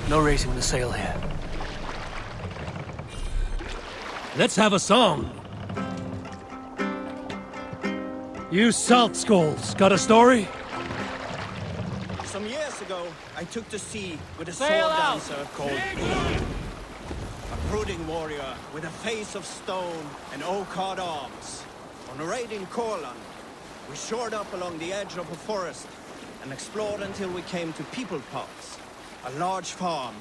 No raising the sail here. Let's have a song. You salt skulls, got a story? Some years ago, I took to sea with a Sail sword out! dancer called Eivor. A brooding warrior with a face of stone and oak-hard arms. On a raid in Courland, we shored up along the edge of a forest and explored until we came to People Pots, a large farm.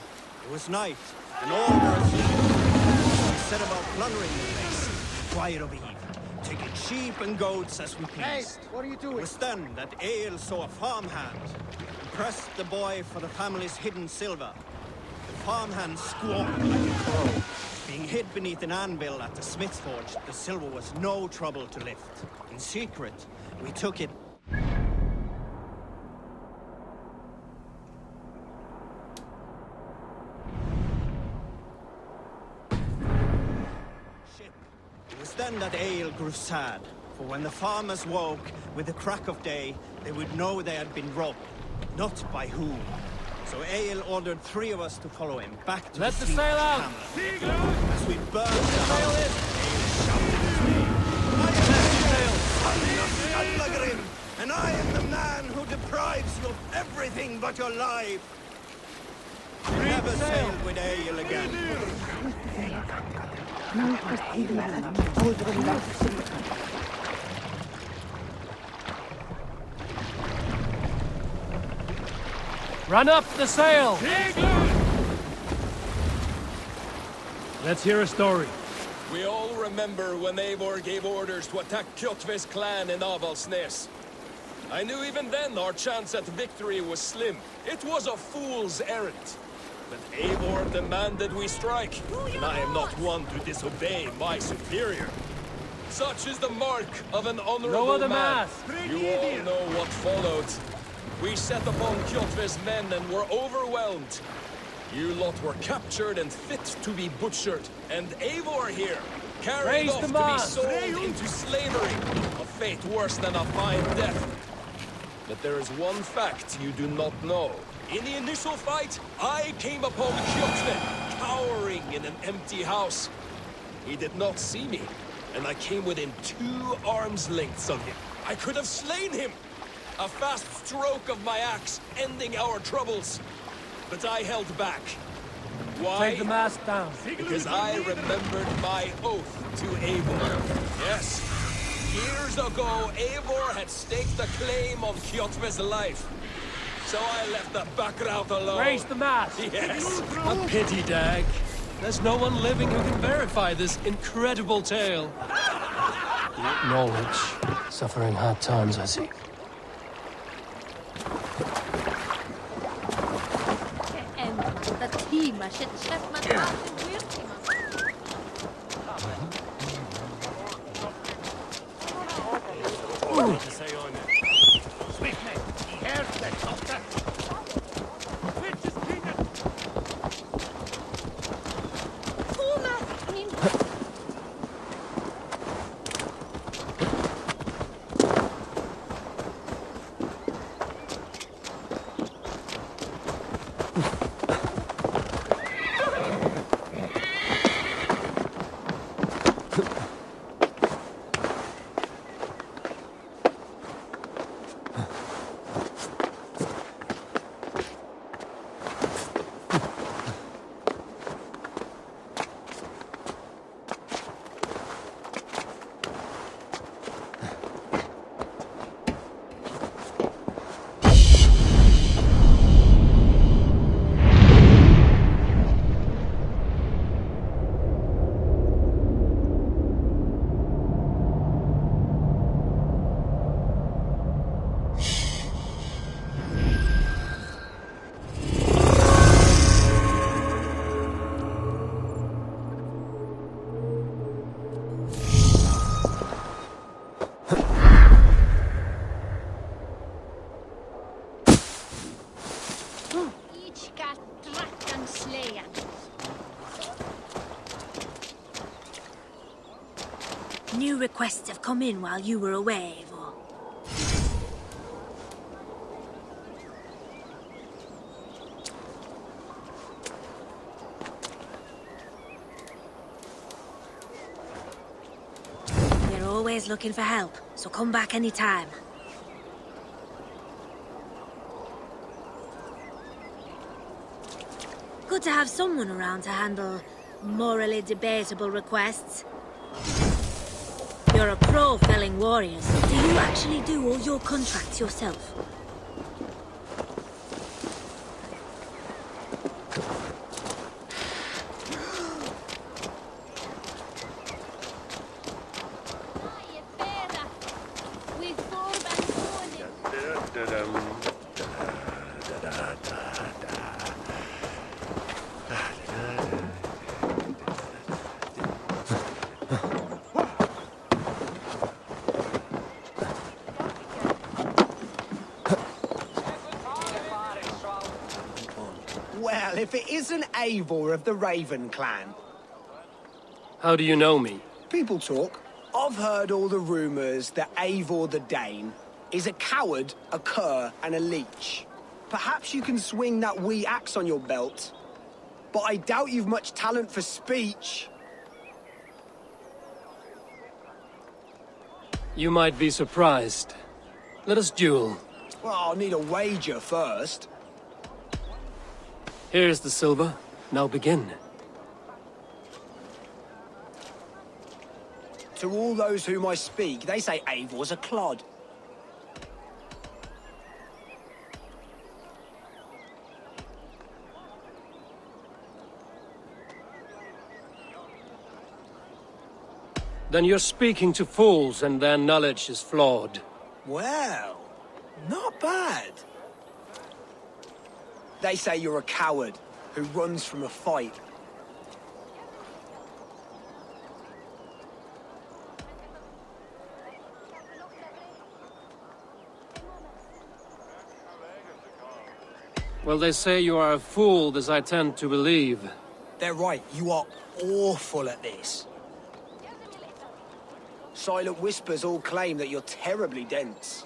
It was night, and all were asleep. We set about plundering the place, quiet of eve, taking sheep and goats as we pleased. Hey, what are you doing? It was then that Eil saw a farmhand and pressed the boy for the family's hidden silver. The farmhand squawked like a crow. Being hid beneath an anvil at the smith's forge, the silver was no trouble to lift. In secret, we took it. It was then that Eil grew sad, for when the farmers woke with the crack of day, they would know they had been robbed, not by whom. So Eil ordered 3 of us to follow him back to Let the the sail out! hamlet. As we burned the Sail house, in! Eil shouted his name. I am Skallagrim, and I am the man who deprives you of everything but your life. Never sail with Eil again. Run up the sail! Let's hear a story. We all remember when Eivor gave orders to attack Kjotve's clan in Avaldsnes. I knew even then our chance at victory was slim. It was a fool's errand. But Eivor demanded we strike, and I am not one to disobey my superior. Such is the mark of an honorable No other man. mass. You all know what followed. We set upon Kjotve's men and were overwhelmed. You lot were captured and fit to be butchered, and Eivor here, carried Raise off the to be mast. sold into slavery, a fate worse than a fine death. But there is one fact you do not know. In the initial fight, I came upon Kjotve, cowering in an empty house. He did not see me, and I came within 2 arms lengths of him. I could have slain him! A fast stroke of my axe, ending our troubles. But I held back. Why? Take the mast down. Because I remembered my oath to Eivor. Yes. Years ago, Eivor had staked a claim on Kjotve's life. So I left the background alone. Raise the mast! Yes. A pity, Dag. There's no one living who can verify this incredible tale. Knowledge. Suffering hard times, I see. tíma sem svefnmann maður tíma. New requests have come in while you were away, Eivor. We're always looking for help, so come back anytime. Good to have someone around to handle morally debatable requests. You're a pro felling warriors. Do you actually do all your contracts yourself? Well, if it isn't Eivor of the Raven clan. How do you know me? People talk. I've heard all the rumors that Eivor the Dane is a coward, a cur, and a leech. Perhaps you can swing that wee axe on your belt, but I doubt you've much talent for speech. You might be surprised. Let us duel. Well, I'll need a wager first. Here's the silver. Now begin. To all those whom I speak, they say Eivor's a clod. Then you're speaking to fools and their knowledge is flawed. Well, not bad. They say you're a coward who runs from a fight. Well, they say you are a fool, as I tend to believe. They're right, you are awful at this. Silent whispers all claim that you're terribly dense.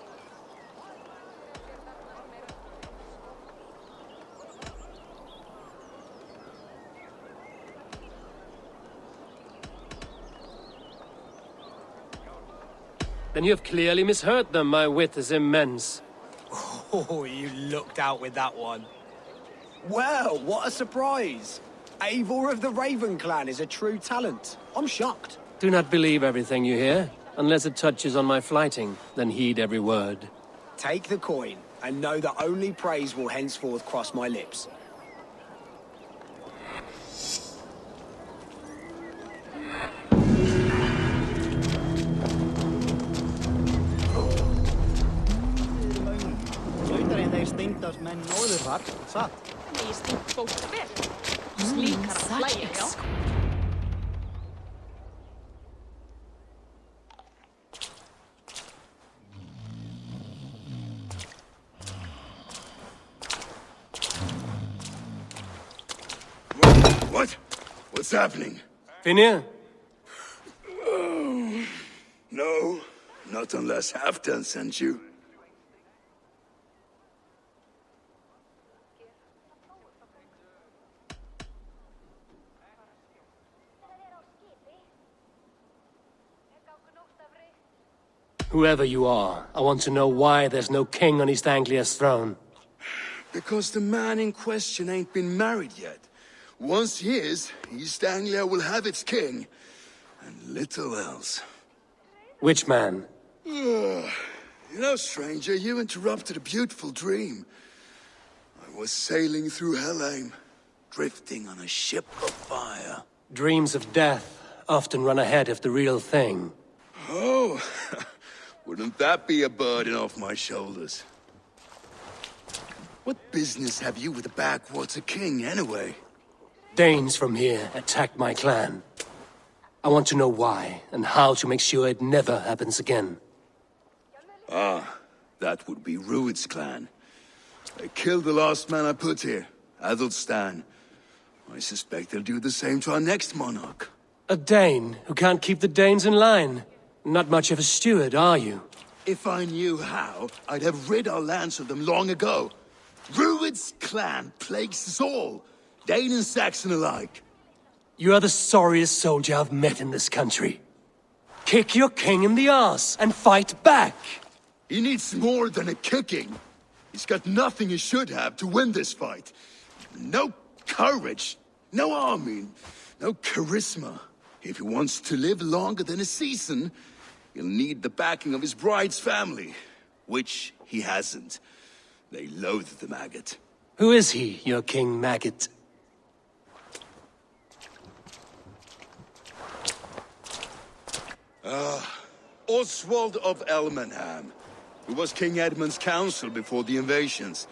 Then you have clearly misheard them. My wit is immense. Oh, you looked out with that one. Well, what a surprise! Eivor of the Raven clan is a true talent. I'm shocked. Do not believe everything you hear. Unless it touches on my flighting, then heed every word. Take the coin, and know that only praise will henceforth cross my lips. Lautarinn þeir steindas menn óður var, satt. megi stimpfólk vel. Slíkar að hlæja, já. What? What's happening? Finir? Oh, no, not unless Halfdan sent you. Whoever you are, I want to know why there's no king on East Anglia's throne. Because the man in question ain't been married yet. Once he is, East Anglia will have its king. And little else. Which man? You know, stranger, you interrupted a beautiful dream. I was sailing through Helheim, drifting on a ship of fire. Dreams of death often run ahead of the real thing. Oh, wouldn't that be a burden off my shoulders? What business have you with the backwater king, anyway? Danes from here attacked my clan. I want to know why, and how to make sure it never happens again. Ah, that would be Rued's clan. They killed the last man I put here, Athelstan. I suspect they'll do the same to our next monarch. A Dane who can't keep the Danes in line. Not much of a steward, are you? If I knew how, I'd have rid our lands of them long ago. Rued's clan plagues us all, Dane and Saxon alike. You are the sorriest soldier I've met in this country. Kick your king in the arse and fight back! He needs more than a kicking. He's got nothing he should have to win this fight. No courage, no army, no charisma. If he wants to live longer than a season, he'll need the backing of his bride's family, which he hasn't. They loathe the maggot. Who is he, your king maggot? Oswald of Elmenham, who was King Edmund's counsel before the invasions.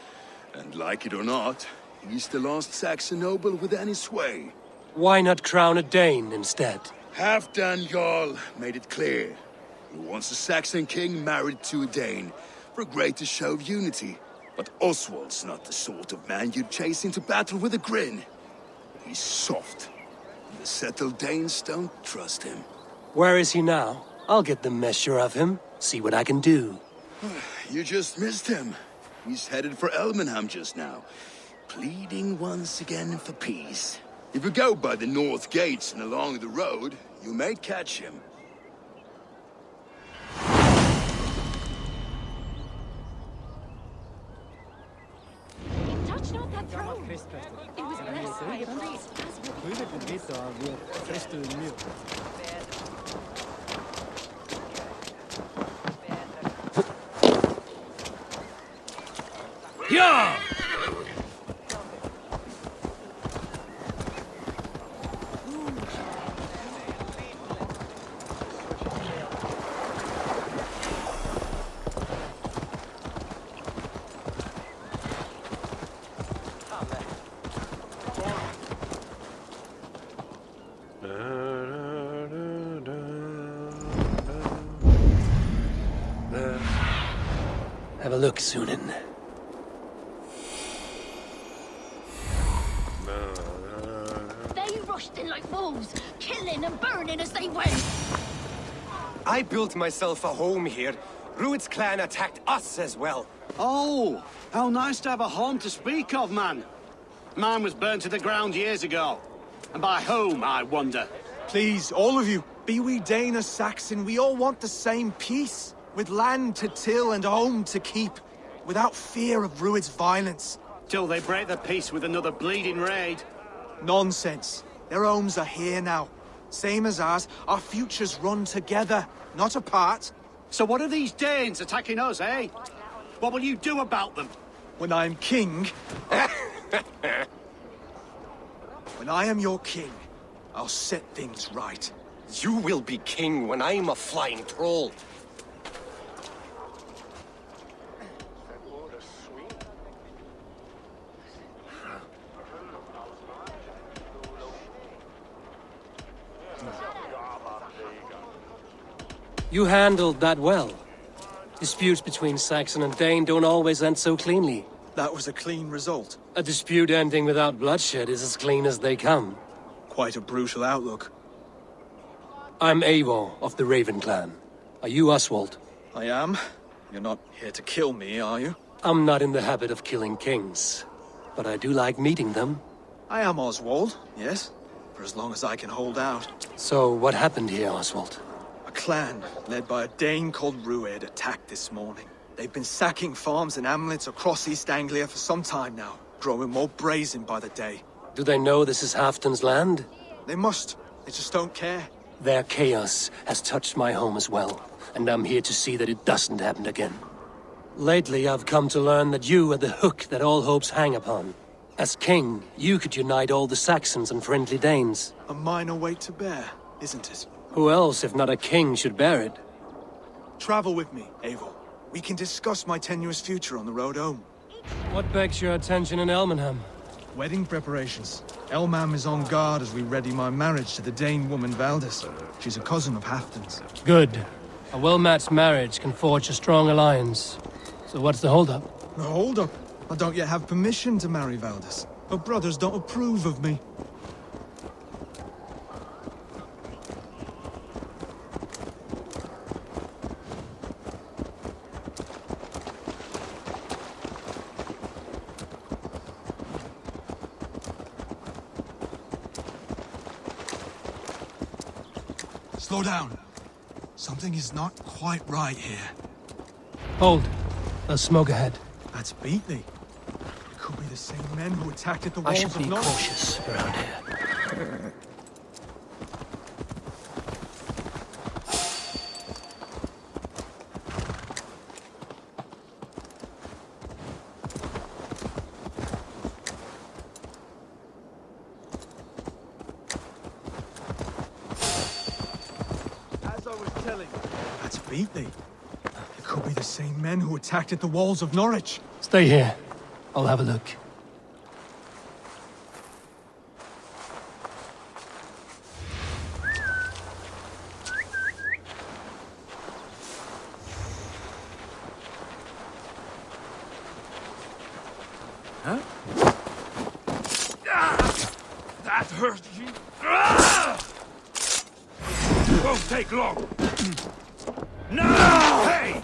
And like it or not, he's the last Saxon noble with any sway. Why not crown a Dane instead? Halfdan Jarl made it clear. He wants a Saxon king married to a Dane, for a greater show of unity. But Oswald's not the sort of man you'd chase into battle with a grin. He's soft, and the settled Danes don't trust him. Where is he now? I'll get the measure of him, see what I can do. You just missed him. He's headed for Elmenham just now, pleading once again for peace. If you go by the north gates and along the road, you may catch him. Touch not that throne. It was blessed by a priest, as well. Yeah! Have a look, Sýnin. They rushed in like wolves, killing and burning as they went. I built myself a home here. Rued's clan attacked us as well. Oh, how nice to have a home to speak of, man. Mine was burnt to the ground years ago. And by whom, I wonder? Please, all of you, be we Dane or Saxon, we all want the same peace. With land to till and home to keep. Without fear of Rued's violence. Till they break the peace with another bleeding raid. Nonsense. Their homes are here now. Same as ours, our futures run together, not apart. So what are these Danes attacking us, eh? What will you do about them? When I am king... When I am your king, I'll set things right. You will be king when I'm a flying troll. You handled that well. Disputes between Saxon and Dane don't always end so cleanly. That was a clean result. A dispute ending without bloodshed is as clean as they come. Quite a brutal outlook. I'm Eivor of the Raven clan. Are you Oswald? I am. You're not here to kill me, are you? I'm not in the habit of killing kings, but I do like meeting them. I am Oswald, yes. For as long as I can hold out. So what happened here, Oswald? A clan, led by a Dane called Rued, attacked this morning. They've been sacking farms and hamlets across East Anglia for some time now, growing more brazen by the day. Do they know this is Halfdan's land? They must. They just don't care. Their chaos has touched my home as well, and I'm here to see that it doesn't happen again. Lately, I've come to learn that you are the hook that all hopes hang upon. As king, you could unite all the Saxons and friendly Danes. A minor weight to bear, isn't it? Who else, if not a king, should bear it? Travel with me, Eivor. We can discuss my tenuous future on the road home. What begs your attention in Elmenham? Wedding preparations. Elmam is on guard as we ready my marriage to the Dane woman Valdis. She's a cousin of Halfdan's. Good. A well-matched marriage can forge a strong alliance. So what's the holdup? No holdup. I don't yet have permission to marry Valdis. Her brothers don't approve of me. Slow down. Something is not quite right here. Hold. There's smoke ahead. That's Beatley. It could be the same men who attacked at the walls I should of be Norse. cautious around here. As I was telling you, that's Beatley. It could be the same men who attacked at the walls of Norwich. Stay here. I'll have a look. Huh? That hurt you. Won't take long. No! Hey!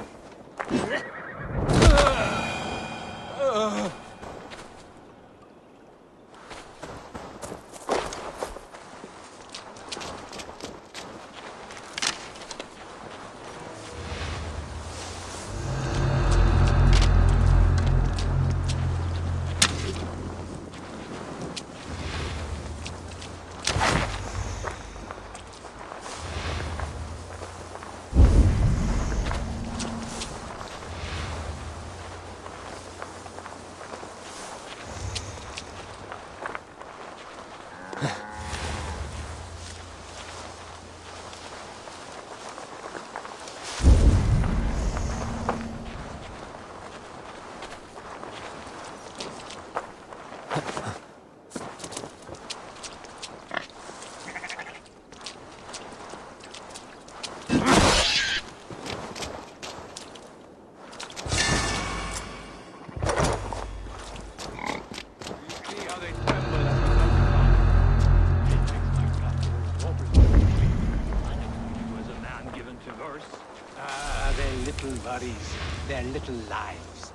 Their little lives.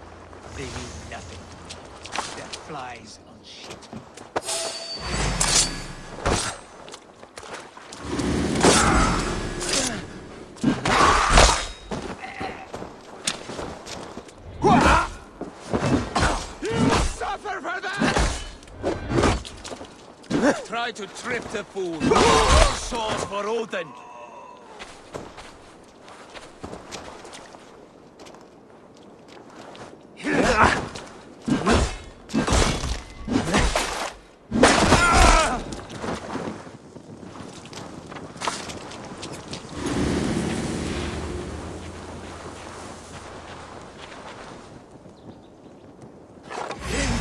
They mean nothing. They're flies on shit. You suffer for that! Try to trip the fool. Swords for Odin.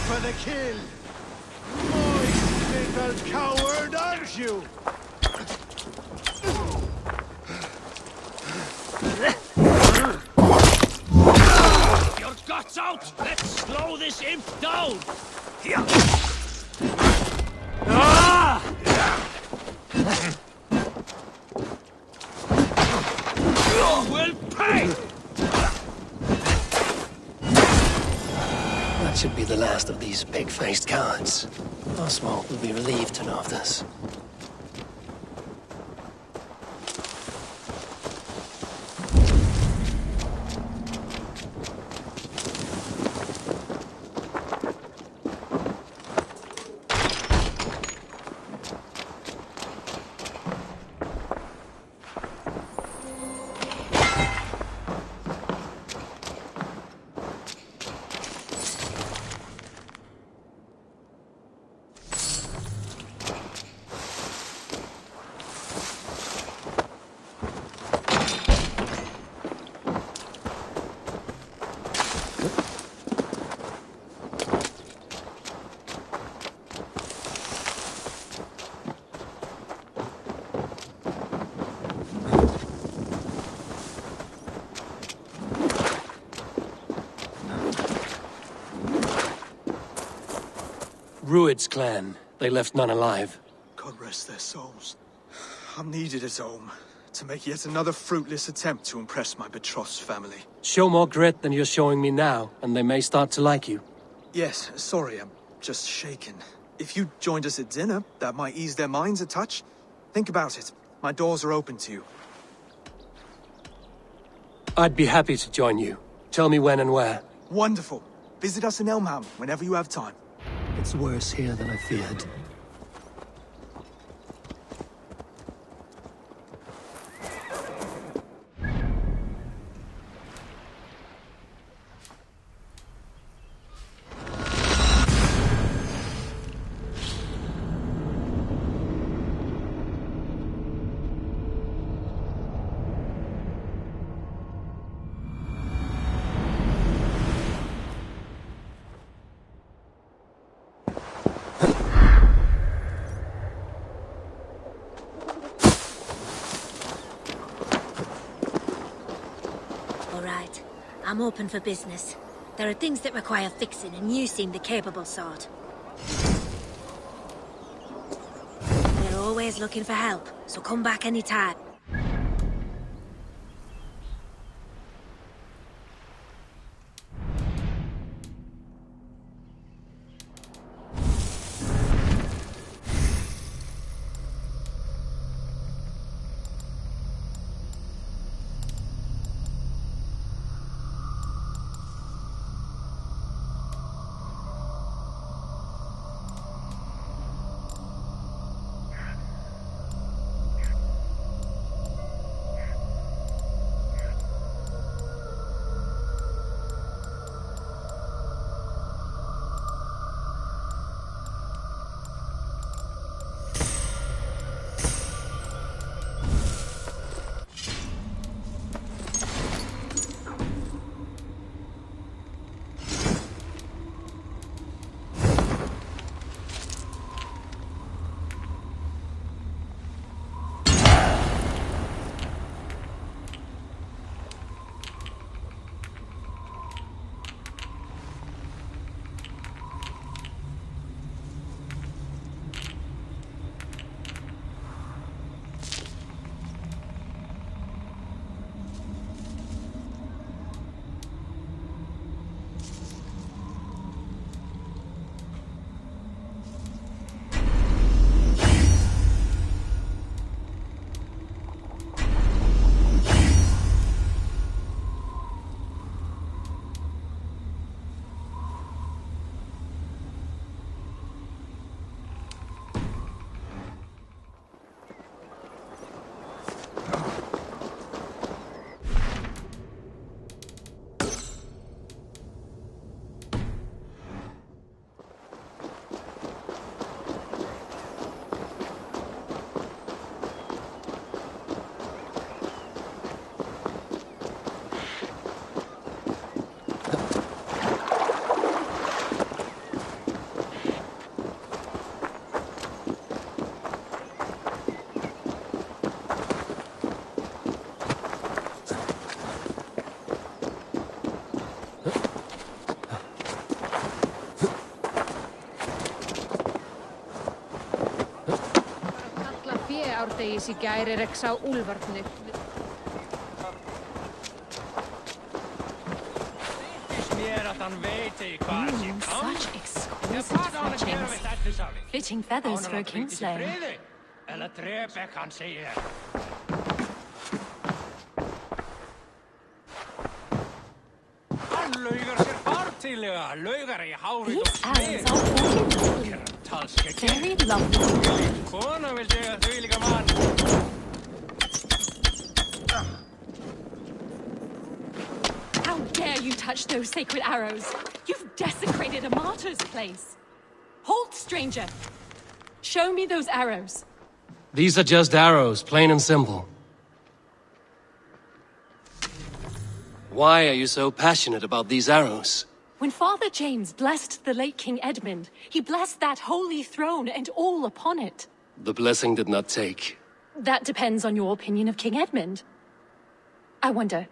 For the kill! Moist little coward, aren't you? Lights out! Let's slow this imp down! Here! You will pay! That should be the last of these pig-faced cowards. Oswald will be relieved to know of this. Rued's clan. They left none alive. God rest their souls. I'm needed at home to make yet another fruitless attempt to impress my betrothed family. Show more grit than you're showing me now, and they may start to like you. Yes, sorry, I'm just shaken. If you joined us at dinner, that might ease their minds a touch. Think about it. My doors are open to you. I'd be happy to join you. Tell me when and where. Wonderful. Visit us in Elmham whenever you have time. It's worse here than I feared. I'm open for business. There are things that require fixing, and you seem the capable sort. We're always looking for help, so come back anytime. teisi käirereksau ulvartny. Such exquisite fletchings. Fitting feathers for a kingslayer. These arrows are very lovely. How dare you touch those sacred arrows? You've desecrated a martyr's place. Halt, stranger! Show me those arrows. These are just arrows, plain and simple. Why are you so passionate about these arrows? When Father James blessed the late King Edmund, he blessed that holy throne and all upon it. The blessing did not take. That depends on your opinion of King Edmund. I wonder...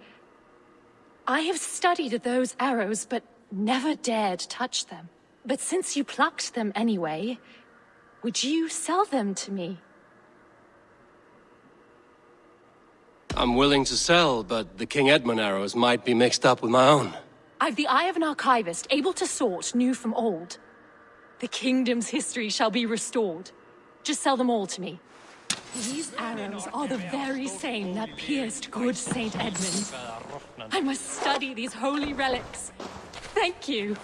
I have studied those arrows, but never dared touch them. But since you plucked them anyway, would you sell them to me? I'm willing to sell, but the King Edmund arrows might be mixed up with my own. I've the eye of an archivist, able to sort new from old. The kingdom's history shall be restored. Just sell them all to me. These arrows are the very same that pierced good Saint Edmund. I must study these holy relics. Thank you.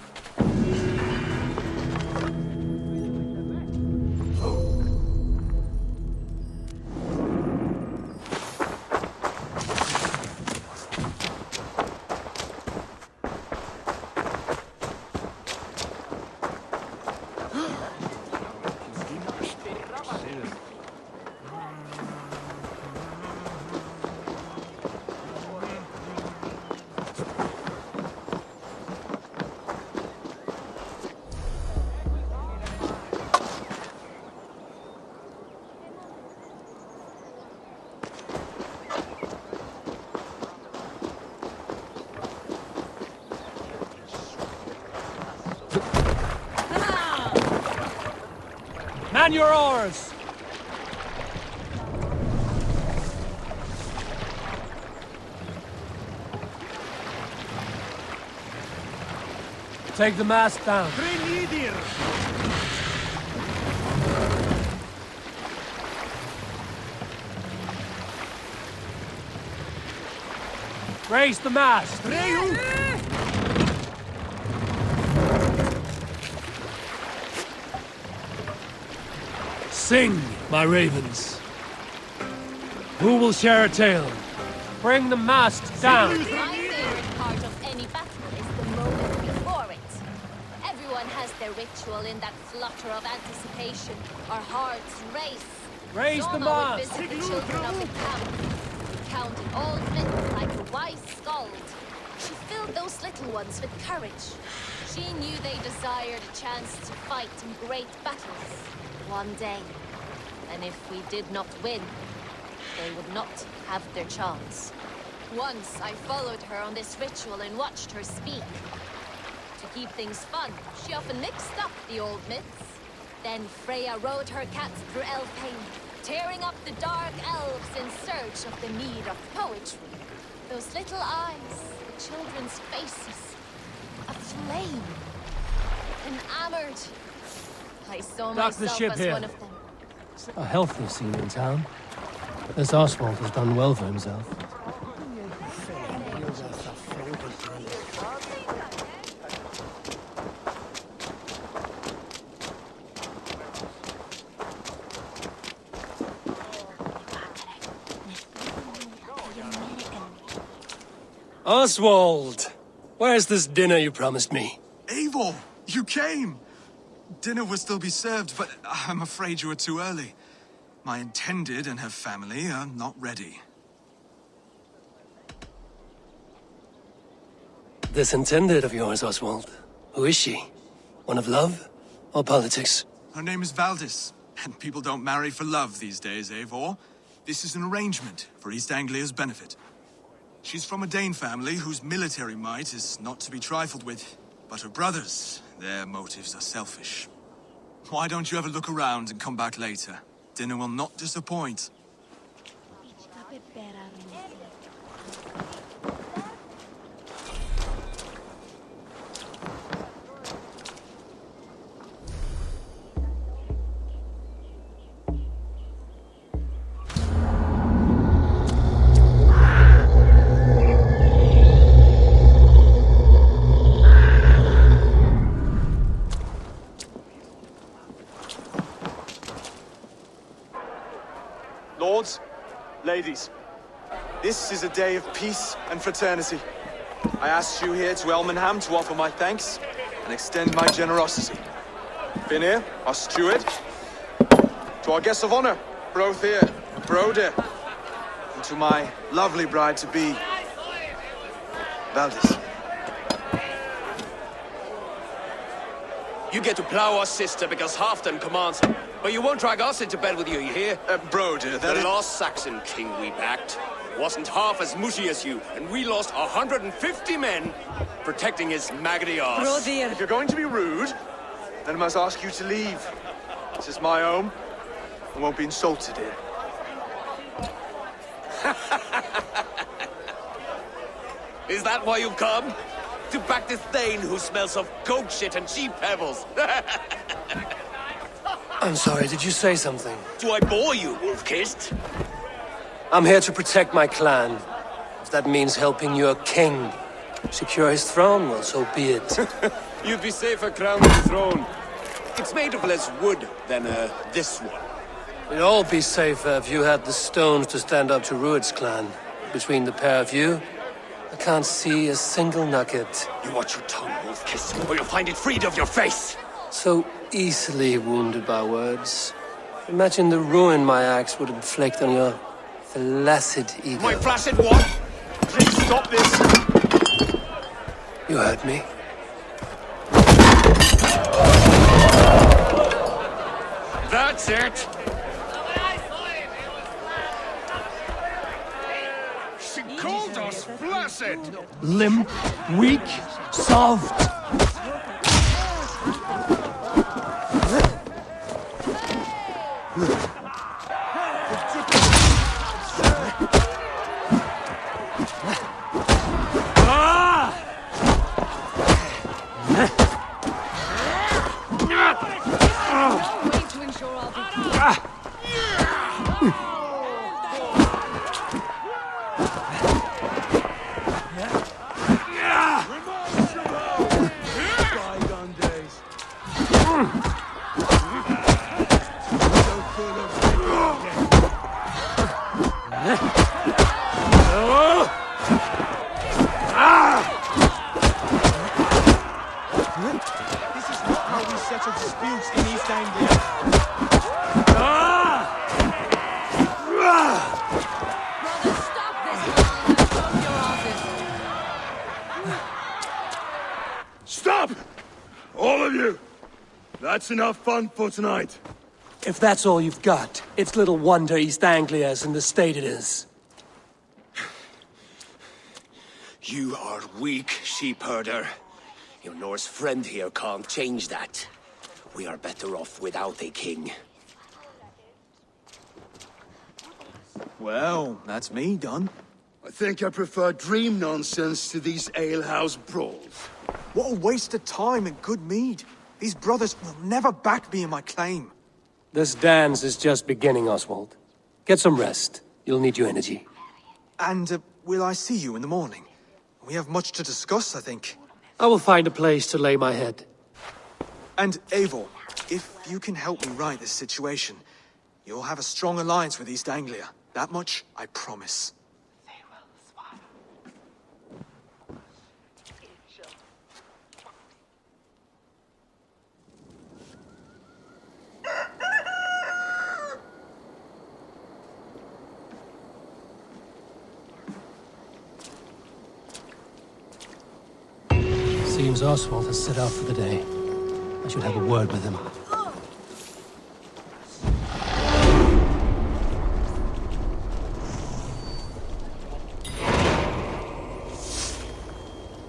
Man your oars! Take the mast down. Raise the mast! Sing, my ravens. Who will share a tale? Bring the mast down! My favorite part of any battle is the moment before it. Everyone has their ritual in that flutter of anticipation. Our hearts race. Raise the Norma would mast! visit the children of the camp. Recounted all written like a wise skald. She filled those little ones with courage. She knew they desired a chance to fight in great battles. One day. And if we did not win, they would not have their chance. Once I followed her on this ritual and watched her speak. To keep things fun, she often mixed up the old myths. Then Freya rode her cats through Elfheim, tearing up the dark elves in search of the need of poetry. Those little eyes, the children's faces, a flame, enamored. I saw myself as one of them. A healthy scene in town. This Oswald has done well for himself. Oswald! Where's this dinner you promised me? Eivor, you came! Dinner will still be served, but I'm afraid you are too early. My intended and her family are not ready. This intended of yours, Oswald. Who is she? One of love or politics? Her name is Valdis, and people don't marry for love these days, Eivor. This is an arrangement for East Anglia's benefit. She's from a Dane family whose military might is not to be trifled with. But her brothers, their motives are selfish. Why don't you have a look around and come back later? Dinner will not disappoint. Lords, ladies, this is a day of peace and fraternity. I asked you here to Elmenham to offer my thanks and extend my generosity. Finir, our steward, to our guests of honor, Brothir and Broder, and to my lovely bride-to-be, Valdis. You get to plow us, sister, because Halfdan commands. But you won't drag us into bed with you hear? Broder, the lost Saxon king we backed wasn't half as mushy as you, and we lost 150 men protecting his maggoty arse. Broder. If you're going to be rude, then I must ask you to leave. This is my home. I won't be insulted here. Is that why you've come? To back this Thane who smells of goat shit and sheep pebbles? I'm sorry, did you say something? Do I bore you, wolf-kissed? I'm here to protect my clan. If that means helping your king secure his throne, well, so be it. You'd be safer crowned the throne. It's made of less wood than, this one. We'd all be safer if you had the stones to stand up to Rued's clan. Between the pair of you, I can't see a single nugget. You watch your tongue, wolf-kissed, or you'll find it freed of your face! So easily wounded by words. Imagine the ruin my axe would inflict on your flaccid ego. My flaccid what? Please stop this! You heard me. That's it! She called us flaccid! Limp, weak, soft. Stop! All of you! That's enough fun for tonight. If that's all you've got, it's little wonder East Anglia's in the state it is. You are weak, sheep herder. Your Norse friend here can't change that. We are better off without a king. Well, that's me done. I think I prefer dream nonsense to these alehouse brawls. What a waste of time and good mead. These brothers will never back me in my claim. This dance is just beginning, Oswald. Get some rest. You'll need your energy. And, will I see you in the morning? We have much to discuss, I think. I will find a place to lay my head. And, Eivor, if you can help me right this situation, you'll have a strong alliance with East Anglia. That much, I promise. Seems Oswald has set out for the day. I should have a word with him.